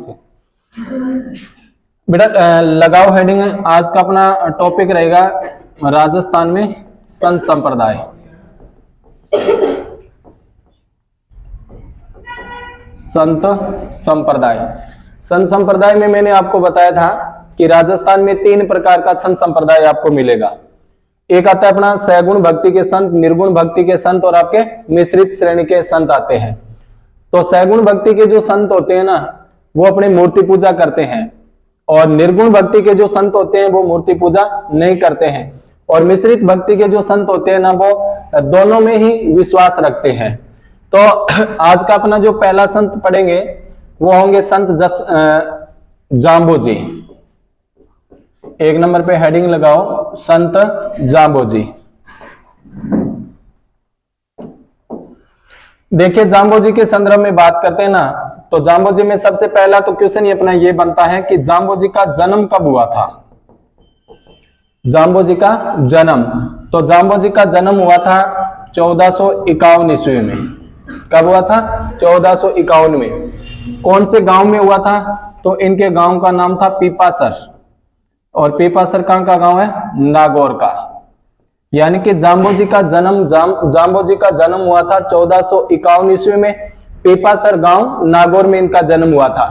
थे बेटा। लगाओ हेडिंग। आज का अपना टॉपिक रहेगा राजस्थान में संत संप्रदाय। संत संप्रदाय। संत संप्रदाय में मैंने आपको बताया था कि राजस्थान में 3 प्रकार का संत संप्रदाय आपको मिलेगा। एक आता है अपना सगुण भक्ति के संत, निर्गुण भक्ति के संत और आपके मिश्रित श्रेणी के संत आते हैं। तो सगुण भक्ति के जो संत होते हैं ना, वो अपनी मूर्ति पूजा करते हैं, और निर्गुण भक्ति के जो संत होते हैं वो मूर्ति पूजा नहीं करते हैं, और मिश्रित भक्ति के जो संत होते हैं ना, वो दोनों में ही विश्वास रखते हैं। तो आज का अपना जो पहला संत पढ़ेंगे वो होंगे संत जाम्बो जी। 1 नंबर पे हेडिंग लगाओ, संत जाम्बो जी। देखिए, जाम्बो जी के संदर्भ में बात करते हैं ना, तो जाम्बो जी में सबसे पहला तो क्वेश्चन अपना ये बनता है कि जाम्बो जी का जन्म कब हुआ था। जाम्बो जी का जन्म, तो जाम्बो जी का जन्म हुआ था 1451 ईस्वी में। कब हुआ था? 1451 में। कौन से गांव में हुआ था? तो इनके गांव का नाम था पीपासर, और पीपासर कहां का गांव है? नागौर का। यानी कि जाम्बो जी का जन्म जाम्बो जी का जन्म हुआ था 1451 ईस्वी में। पीपासर गांव नागौर में इनका जन्म हुआ था।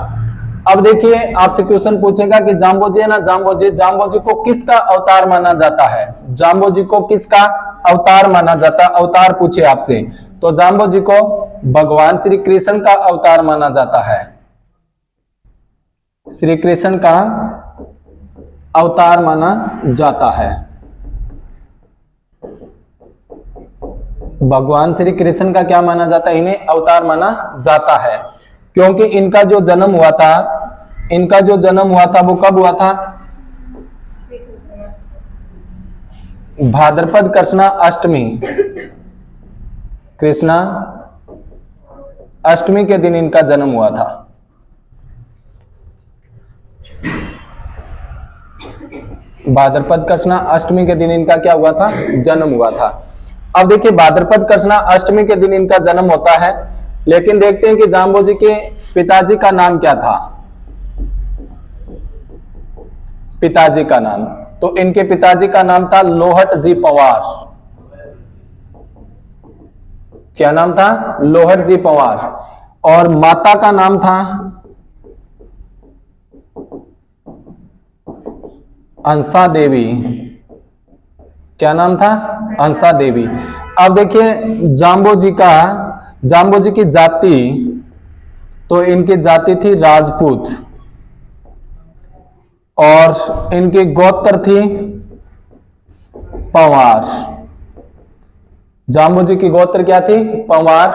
अब देखिए, आपसे क्वेश्चन पूछेगा कि जाम्बो जी है ना, जाम्बो जी को किसका अवतार माना जाता है? जाम्बो जी को किसका अवतार माना जाता? अवतार पूछे आपसे, तो जाम्बो जी को भगवान श्री कृष्ण का अवतार माना जाता है। श्री कृष्ण का अवतार माना जाता है। भगवान श्री कृष्ण का क्या माना जाता है? इन्हें अवतार माना जाता है, क्योंकि इनका जो जन्म हुआ था वो कब हुआ था? भाद्रपद कृष्णा अष्टमी। कृष्णा अष्टमी के दिन इनका जन्म हुआ था। भाद्रपद कृष्णा अष्टमी के दिन इनका क्या हुआ था? जन्म हुआ था। अब देखिए, भाद्रपद कृष्णा अष्टमी के दिन इनका जन्म होता है, लेकिन देखते हैं कि जाम्बो जी के पिताजी का नाम क्या था। पिताजी का नाम, तो इनके पिताजी का नाम था लोहट जी पवार। क्या नाम था? लोहट जी पवार। और माता का नाम था अंसा देवी। क्या नाम था? अंसा देवी। अब देखिए, जाम्बो जी की जाति, तो इनकी जाति थी राजपूत, और इनकी गोत्र थी पंवार। जाम्बो जी की गोत्र क्या थी? पंवार।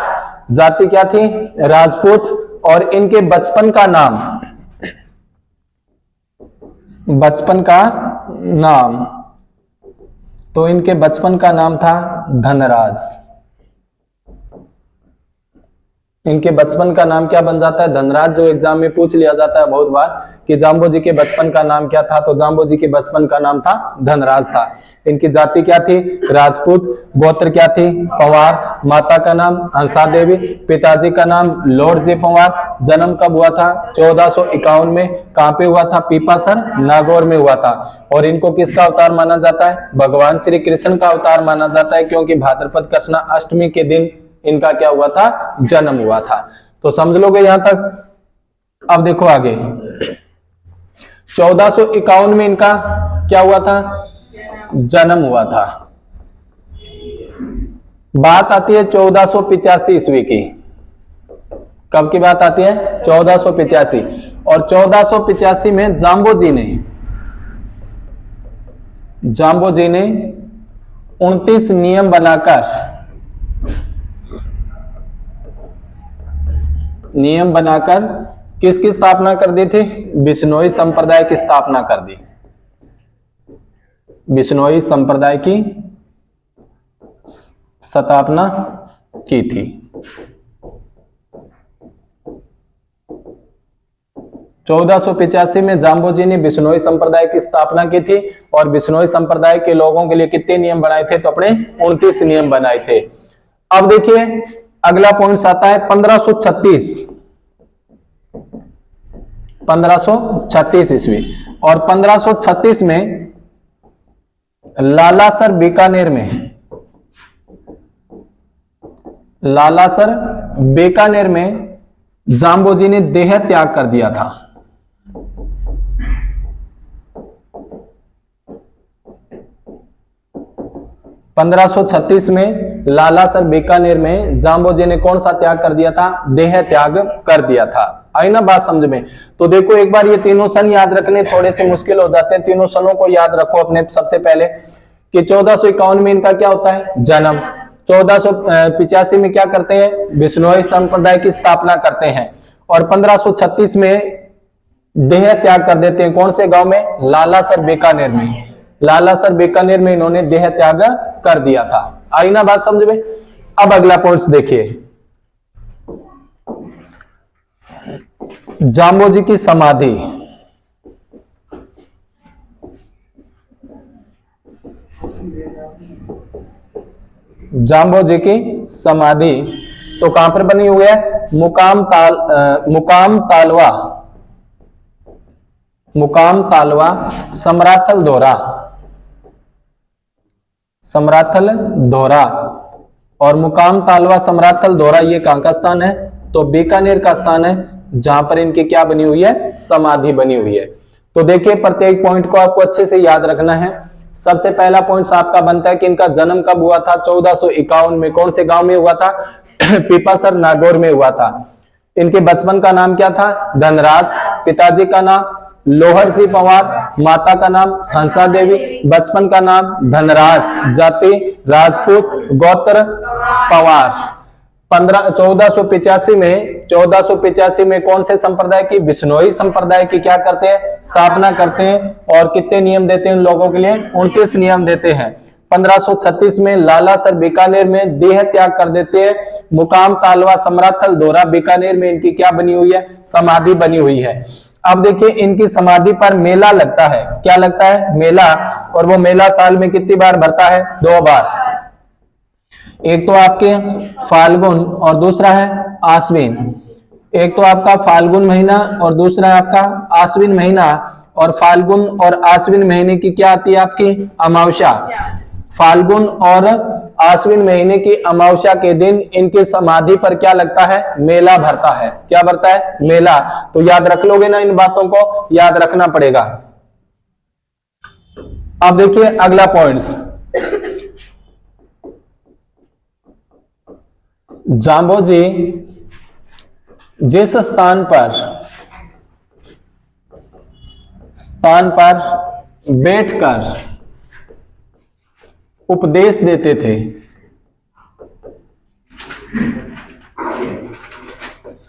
जाति क्या थी? राजपूत। और इनके बचपन का नाम, तो इनके बचपन का नाम था धनराज। इनके बचपन का नाम क्या बन जाता है? धनराज। जो एग्जाम में पूछ लिया जाता है बहुत बार कि जाम्बो जी के बचपन का नाम क्या था, तो जाम्बो जी के बचपन का नाम था धनराज था। इनकी जाति क्या थी? राजपूत। गोत्र क्या थी? पंवार। माता का नाम हंसा देवी। पिताजी का नाम लॉर्ड जी पंवार। जन्म कब हुआ था? 1451 में। कहां पे हुआ था? पीपासर, नागौर में हुआ था। और इनको किसका अवतार माना जाता है? भगवान श्री कृष्ण का अवतार माना जाता है, क्योंकि भाद्रपद कृष्णा अष्टमी के दिन इनका क्या हुआ था? जन्म हुआ था। तो समझ लोगे यहां तक। अब देखो आगे, 1451 में इनका क्या हुआ था? जन्म हुआ था। बात आती है 1485 ईस्वी की। कब की बात आती है? 1485। और 1485 में जाम्बो जी ने 29 नियम बनाकर किसकी स्थापना कर दी थी? बिश्नोई संप्रदाय की स्थापना कर दी। बिश्नोई संप्रदाय की स्थापना की थी। 1485 में जाम्बो जी ने बिश्नोई संप्रदाय की स्थापना की थी, और बिश्नोई संप्रदाय के लोगों के लिए कितने नियम बनाए थे? तो अपने 29 नियम बनाए थे। अब देखिए, अगला पॉइंट आता है 1536। 1536 ईस्वी। और 1536 में लालासर बीकानेर में जाम्बोजी ने देह त्याग कर दिया था। पंद्रह सौ छत्तीस में लालासर बीकानेर में जाम्बोजी ने कौन सा त्याग कर दिया था? देह त्याग कर दिया था। आई ना बात समझ में? तो देखो एक बार ये तीनों सन याद रखने थोड़े से मुश्किल हो जाते हैं। तीनों सनों को याद रखो अपने। सबसे पहले कि 1451 में इनका क्या होता है? जन्म। 1485 में क्या करते हैं? बिश्नोई संप्रदाय की स्थापना करते हैं। और 1536 में देह त्याग कर देते हैं। कौन से गांव में? लालासर बीकानेर में। लालासर बीकानेर में इन्होंने देह त्याग कर दिया था। आई ना बात समझ में? अब अगला पॉइंट देखिए, जाम्बोजी की समाधि। जाम्बोजी की समाधि तो कहां पर बनी हुई है? मुकाम तालवा समराथल दोरा। और मुकाम तालवा समराथल दोरा ये कहां का स्थान है? तो बीकानेर का स्थान है, जहां पर इनकी क्या बनी हुई है? समाधि बनी हुई है। तो देखिए प्रत्येक पॉइंट को आपको अच्छे से याद रखना है। सबसे पहला पॉइंट आपका बनता है कि इनका जन्म कब हुआ था? 1451 में। कौन से गांव में हुआ था? पीपासर नागौर में हुआ था। इनके बचपन का नाम क्या था? धनराज। पिताजी का नाम लोहर सिंह पंवार, माता का नाम हंसा देवी। बचपन का नाम धनराज, जाति राजपूत, गोत्र पंवार। 1485 में कौन से संप्रदाय की? बिश्नोई संप्रदाय की क्या करते हैं? स्थापना करते हैं। और कितने नियम देते हैं उन लोगों के लिए? 29 नियम देते हैं। 1536 में लालासर बीकानेर में देह त्याग कर देते हैं। मुकाम तालवा समराथल दोरा बीकानेर में इनकी क्या बनी हुई है? समाधि बनी हुई है। अब देखिए इनकी समाधि पर मेला लगता है। क्या लगता है? मेला। और वो मेला साल में कितनी बार भरता है? 2 बार। एक तो आपके फाल्गुन और दूसरा है आश्विन। एक तो आपका फाल्गुन महीना और दूसरा है आपका आश्विन महीना। और फाल्गुन और आश्विन महीने की क्या आती है? आपकी अमावस्या। फाल्गुन और आश्विन महीने की अमावस्या के दिन इनकी समाधि पर क्या लगता है? मेला भरता है। क्या भरता है? मेला। तो याद रख लोगे ना? इन बातों को याद रखना पड़ेगा। अब देखिए अगला पॉइंट्स, जाम्बोजी जिस स्थान पर बैठकर उपदेश देते थे,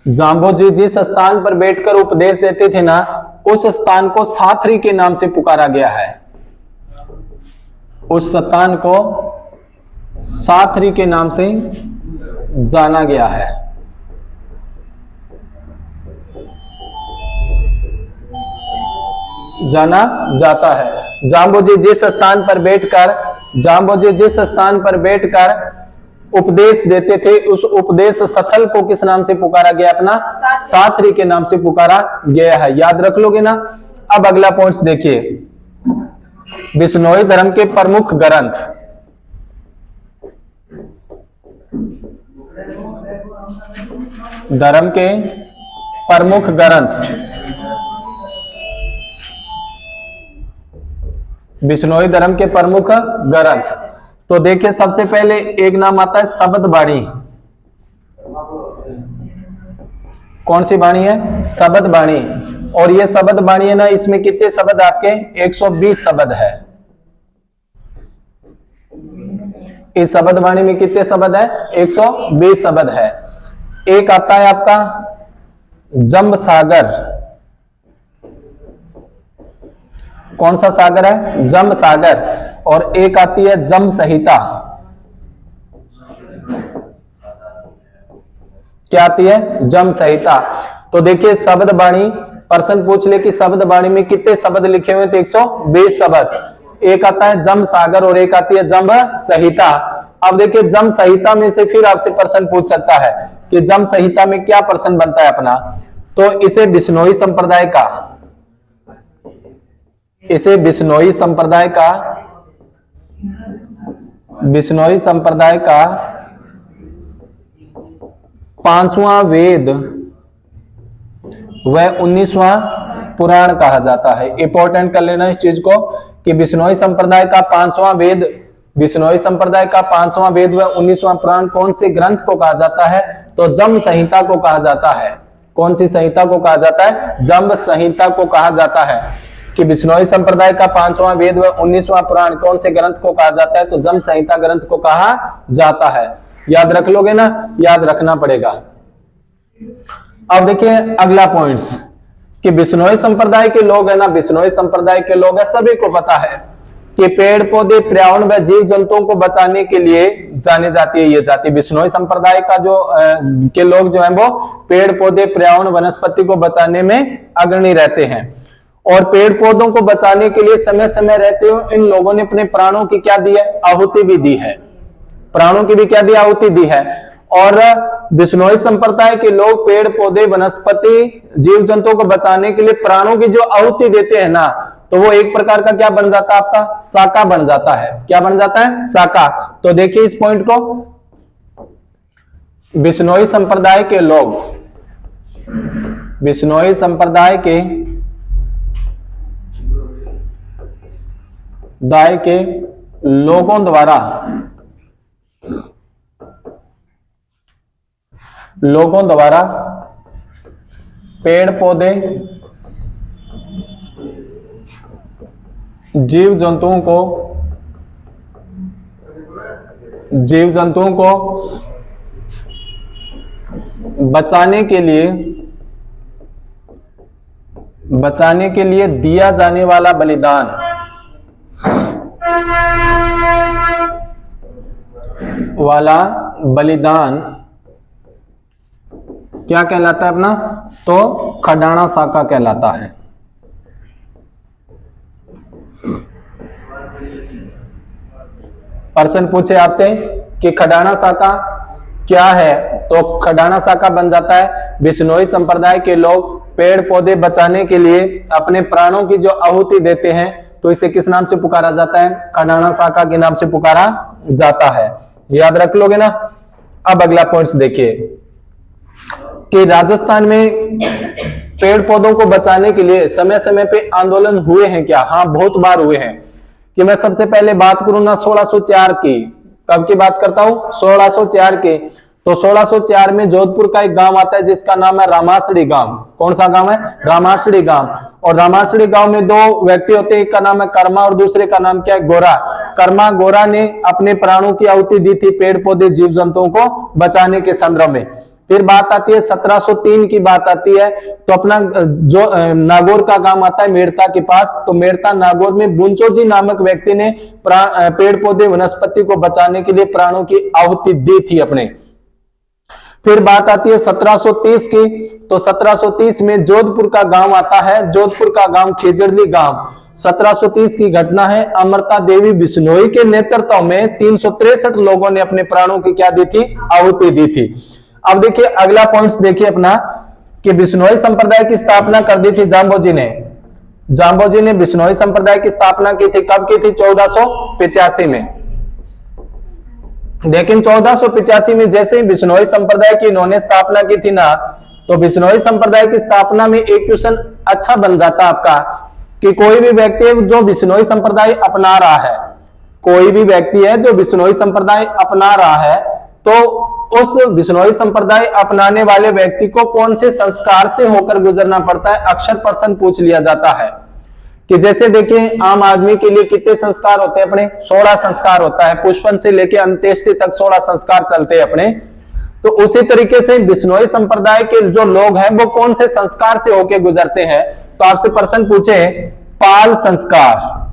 जाम्बोजी जिस स्थान पर बैठकर उपदेश देते थे ना, उस स्थान को साथरी के नाम से पुकारा गया है। उस स्थान को साथरी के नाम से जाना गया है। जाना जाता है। जाम्बोजी जिस स्थान पर बैठकर उपदेश देते थे, उस उपदेश स्थल को किस नाम से पुकारा गया? अपना साथरी के नाम से पुकारा गया है। याद रख लोगे ना? अब अगला पॉइंट देखिए, बिश्नोई धर्म के प्रमुख ग्रंथ। धर्म के प्रमुख ग्रंथ, बिश्नोई धर्म के प्रमुख ग्रंथ। तो देखिए सबसे पहले एक नाम आता है शब्द बाणी। कौन सी बाणी है? शब्द बाणी। और ये शब्द बाणी है ना, इसमें कितने शब्द आपके? 120 शब्द है। इस शब्द बाणी में कितने शब्द है? 120 शब्द है। एक आता है आपका जंब सागर। कौन सा सागर है? जंब सागर। और एक आती है जंब संहिता। क्या आती है? जंब संहिता। तो देखिए शब्द बाणी, प्रश्न पूछ ले कि शब्द बाणी में कितने शब्द लिखे हुए? 120 शब्द। एक आता है जंब सागर और एक आती है जंब संहिता। अब देखिए जंब संहिता में से फिर आपसे प्रश्न पूछ सकता है कि जंब संहिता में क्या प्रश्न बनता है अपना? तो इसे बिश्नोई संप्रदाय का, इसे बिश्नोई संप्रदाय का, बिश्नोई संप्रदाय का पांचवा वेद व 19वां पुराण कहा जाता है। इंपॉर्टेंट कर लेना इस चीज को कि बिश्नोई संप्रदाय का पांचवा वेद, बिश्नोई संप्रदाय का पांचवा वेद व 19वां पुराण कौन से ग्रंथ को कहा जाता है? तो जम्ब संहिता को कहा जाता है। कौन सी संहिता को कहा जाता है? जम्ब संहिता को कहा जाता है। कि बिश्नोई संप्रदाय का पांचवा वेद व 19वां पुराण कौन से ग्रंथ को कहा जाता है? तो जम्ब संहिता ग्रंथ को कहा जाता है। याद रख लोगे ना? याद रखना पड़ेगा। अब देखिए अगला पॉइंट्स कि बिश्नोई संप्रदाय के लोग है ना, बिश्नोई संप्रदाय के लोग है, सभी को पता है कि पेड़ पौधे, पर्यावरण व जीव जंतुओं को बचाने के लिए जानी जाती है ये जाति। बिश्नोई संप्रदाय का जो के लोग जो है वो पेड़ पौधे, पर्यावरण, वनस्पति को बचाने में अग्रणी रहते हैं। और पेड़ पौधों को बचाने के लिए समय समय रहते हुए इन लोगों ने अपने प्राणों की क्या दी है? आहुति भी दी है। प्राणों की भी क्या दी? आहुति दी है। और बिश्नोई संप्रदाय के लोग पेड़ पौधे, वनस्पति, जीव जंतुओं को बचाने के लिए प्राणों की जो आहुति देते हैं ना, तो वो एक प्रकार का क्या बन जाता है? आपका साका बन जाता है। क्या बन जाता है? साका। तो देखिए इस पॉइंट को, बिश्नोई संप्रदाय के लोग, बिश्नोई संप्रदाय के लोगों द्वारा पेड़ पौधे, जीव जंतुओं को बचाने के लिए दिया जाने वाला बलिदान क्या कहलाता है अपना? तो खडाना साका कहलाता है। प्रश्न पूछे आपसे कि खडाना साका क्या है, तो खडाना साका बन जाता है बिश्नोई संप्रदाय के लोग पेड़ पौधे बचाने के लिए अपने प्राणों की जो आहुति देते हैं, तो इसे किस नाम से पुकारा जाता है? खडाना साका के नाम से पुकारा जाता है। याद रख लोगे ना? अब अगला पॉइंट्स देखिए कि राजस्थान में पेड़ पौधों को बचाने के लिए समय समय पे आंदोलन हुए हैं क्या? हाँ, बहुत बार हुए हैं। कि मैं सबसे पहले बात करूं ना 1604 की, कब की बात करता हूं? 1604 की। तो 1604 में जोधपुर का एक गांव आता है जिसका नाम है रामासड़ी गांव। कौन सा गांव है? रामासड़ी गांव। और रामासड़ी गांव में दो व्यक्ति होते हैं, एक का नाम है कर्मा और दूसरे का नाम क्या है? गोरा। कर्मा गोरा ने अपने प्राणों की आहुति दी थी पेड़ पौधे, जीव जंतुओं को बचाने के संदर्भ में। फिर बात आती है 1703 की बात आती है, तो अपना जो नागौर का गांव आता है मेड़ता के पास, तो मेड़ता नागौर में बुंचोजी नामक व्यक्ति ने पेड़ पौधे, वनस्पति को बचाने के लिए प्राणों की आहुति दी थी अपने। फिर बात आती है 1730 की, तो 1730 में जोधपुर का गांव आता है, जोधपुर का गांव खेजड़ली गांव। 1730 की घटना है। अमृता देवी बिश्नोई के नेतृत्व में 363 लोगों ने अपने प्राणों की क्या दी थी? आहुति दी थी। अब देखिए अगला पॉइंट्स देखिए अपना कि बिश्नोई संप्रदाय की स्थापना कर दी थी जाम्बोजी ने। जाम्बोजी ने बिश्नोई संप्रदाय की स्थापना की थी। कब की थी? 1485 में। लेकिन 1485 में जैसे ही बिश्नोई संप्रदाय की इन्होंने स्थापना की थी ना, तो बिश्नोई संप्रदाय की स्थापना में एक क्वेश्चन अच्छा बन जाता आपका कि कोई भी व्यक्ति है जो बिश्नोई संप्रदाय अपना रहा है, कोई भी व्यक्ति है जो बिश्नोई संप्रदाय अपना रहा है, तो उस बिश्नोई संप्रदाय अपनाने वाले व्यक्ति को कौन से संस्कार से होकर गुजरना पड़ता है? अक्सर प्रश्न पूछ लिया जाता है कि जैसे देखिए आम आदमी के लिए कितने संस्कार होते हैं अपने? 16 संस्कार होता है। पुष्पन से लेकर अंत्येष्टि तक 16 संस्कार चलते हैं अपने। तो उसी तरीके से बिश्नोई संप्रदाय के जो लोग हैं वो कौन से संस्कार से होकर गुजरते हैं? तो आपसे प्रश्न पूछे पाल संस्कार।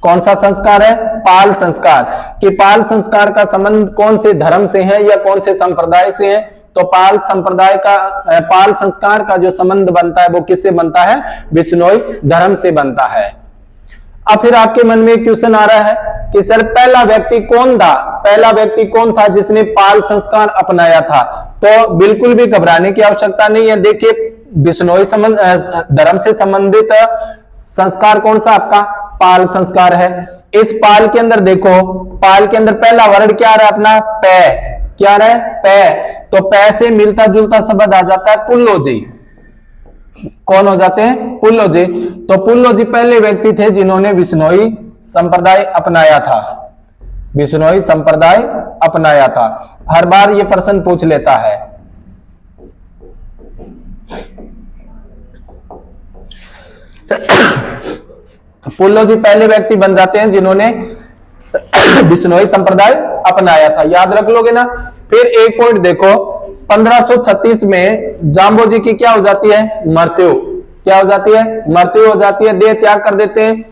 कौन सा संस्कार है? पाल संस्कार। कि पाल संस्कार का संबंध कौन से धर्म से है या कौन से संप्रदाय से है? तो पाल संप्रदाय का, पाल संस्कार का जो संबंध बनता है वो किससे बनता है? बिश्नोई धर्म से बनता है। अब फिर आपके मन में एक क्वेश्चन आ रहा है कि सर पहला व्यक्ति कौन था, पहला व्यक्ति कौन था जिसने पाल संस्कार अपनाया था, तो बिल्कुल भी घबराने की आवश्यकता नहीं है। देखिए बिश्नोई धर्म से संबंधित संस्कार कौन सा आपका पाल संस्कार है। इस पाल के अंदर देखो, पाल के अंदर पहला वर्ण क्या आ रहा है अपना, पै, क्या आ रहा है, पै, तो पै से मिलता जुलता शब्द आ जाता है पुल्लोजी। कौन हो जाते हैं, पुल्लोजी। तो पुल्लोजी पहले व्यक्ति थे जिन्होंने बिश्नोई संप्रदाय अपनाया था, बिश्नोई संप्रदाय अपनाया था। हर बार ये प्रश्न पूछ लेता है। पुल्लोजी पहले व्यक्ति बन जाते हैं जिन्होंने बिश्नोई संप्रदाय अपनाया था, याद रख लोगे ना। फिर एक पॉइंट देखो, 1536 में जाम्बोजी की क्या हो जाती है, मृत्यु। क्या हो जाती है, मृत्यु हो जाती है, देह त्याग कर देते हैं।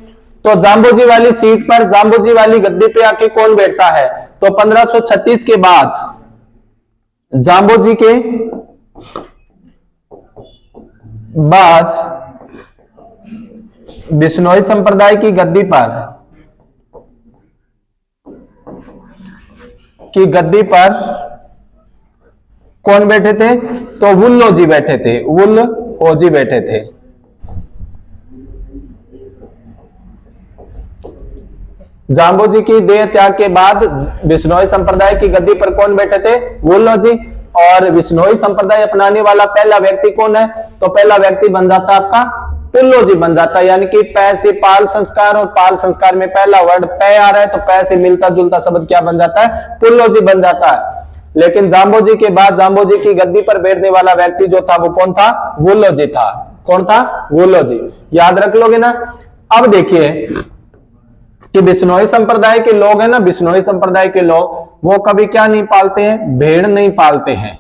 तो जाम्बोजी वाली सीट पर, जाम्बोजी वाली गद्दी पे आके कौन बैठता है, तो 1536 के बाद जाम्बोजी के बाद बिश्नोई संप्रदाय की गद्दी पर कौन बैठे थे, तो वुल्लोजी बैठे थे, वुल्लोजी बैठे थे। जाम्बोजी की देह त्याग के बाद बिश्नोई संप्रदाय की गद्दी पर कौन बैठे थे, वुल्लोजी। और बिश्नोई संप्रदाय अपनाने वाला पहला व्यक्ति कौन है, तो पहला व्यक्ति बन जाता है आपका पुल्लोजी बन जाता है। यानी कि पै से पाल संस्कार, और पाल संस्कार में पहला वर्ड पै आ रहा है, तो पै से मिलता जुलता शब्द क्या बन जाता है, पुल्लोजी बन जाता है। लेकिन जाम्बोजी के बाद जाम्बोजी की गद्दी पर बैठने वाला व्यक्ति जो था वो कौन था, वुल्लोजी था। कौन था, वुल्लोजी, याद रख लोगे ना। अब देखिए कि बिश्नोई संप्रदाय के लोग हैं ना, बिश्नोई संप्रदाय के लोग वो कभी क्या नहीं पालते हैं, भेड़ नहीं पालते हैं।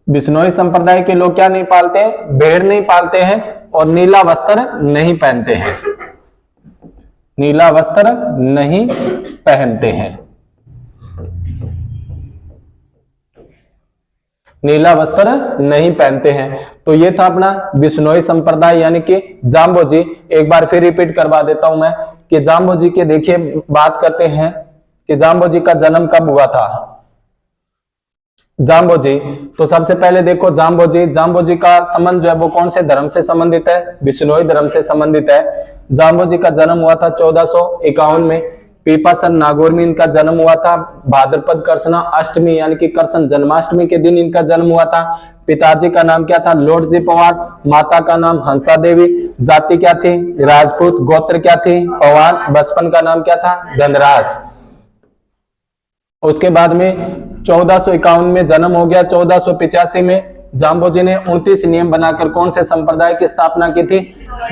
बिश्नोई संप्रदाय के लोग क्या नहीं पालते हैं, भेड़ नहीं पालते हैं, और नीला वस्त्र नहीं पहनते हैं, नीला वस्त्र नहीं पहनते हैं, नीला वस्त्र नहीं पहनते हैं। तो ये था अपना बिश्नोई संप्रदाय यानी कि जाम्बोजी। एक बार फिर रिपीट करवा देता हूं मैं कि जाम्बोजी के देखिए बात करते हैं कि जाम्बोजी का जन्म कब हुआ था। जाम्बोजी, तो सबसे पहले देखो जाम्बोजी का संबंध जो है वो कौन से धर्म से संबंधित है, बिश्नोई धर्म से संबंधित है। जाम्बोजी का जन्म हुआ था 1451 में, पीपासन नागौर में इनका जन्म हुआ था। भाद्रपद कृष्णा अष्टमी यानी कि कृष्ण जन्माष्टमी के दिन इनका जन्म हुआ था। पिताजी का नाम क्या था, लॉर्ड जी पवार, माता का नाम हंसा देवी, जाति क्या थी, राजपूत, गोत्र क्या थी, पवार, बचपन का नाम क्या था, धनराज। उसके बाद में 1451 में जन्म हो गया। 1485 में जाम्बोजी ने 29 नियम बनाकर कौन से संप्रदाय की स्थापना की थी,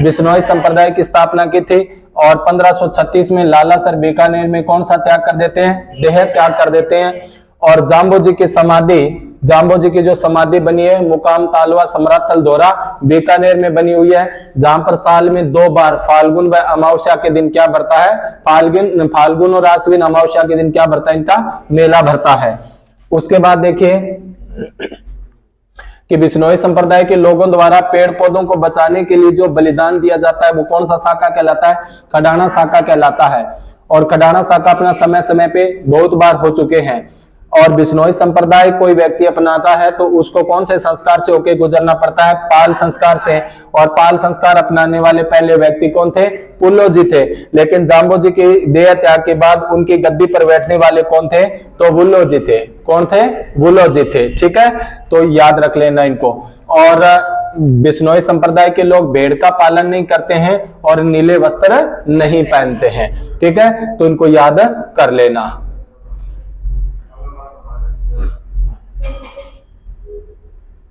बिश्नोई संप्रदाय की स्थापना की थी। और 1536 में लालासर बीकानेर में कौन सा त्याग कर देते हैं, देह त्याग कर देते हैं। और जाम्बोजी की समाधि, जाम्बोजी की जो समाधि बनी है मुकाम तालवा सम्राट तलदोरा बीकानेर में बनी हुई है, जहां पर साल में 2 बार फाल्गुन व अमावस्या के दिन क्या भरता है, फाल्गुन और आश्विन अमावस्या के दिन क्या भरता है, इनका मेला भरता है। उसके बाद देखिए कि बिश्नोई संप्रदाय के लोगों द्वारा पेड़ पौधों को बचाने के लिए जो बलिदान दिया जाता है वो कौन सा शाखा कहलाता है, कडाना शाखा कहलाता है। और कडाना शाखा अपना समय समय पे बहुत बार हो चुके हैं। और बिश्नोई संप्रदाय कोई व्यक्ति अपनाता है तो उसको कौन से संस्कार से होके गुजरना पड़ता है, पाल संस्कार से। और पाल संस्कार अपनाने वाले पहले व्यक्ति कौन थे, पुल्लोजी थे। लेकिन जाम्बोजी के देह त्याग के बाद उनकी गद्दी पर बैठने वाले कौन थे, तो वुल्लोजी थे। कौन थे, वुल्लोजी थे। ठीक है, तो याद रख लेना इनको। और बिश्नोई संप्रदाय के लोग भेड़ का पालन नहीं करते हैं और नीले वस्त्र नहीं पहनते हैं। ठीक है, तो इनको याद कर लेना।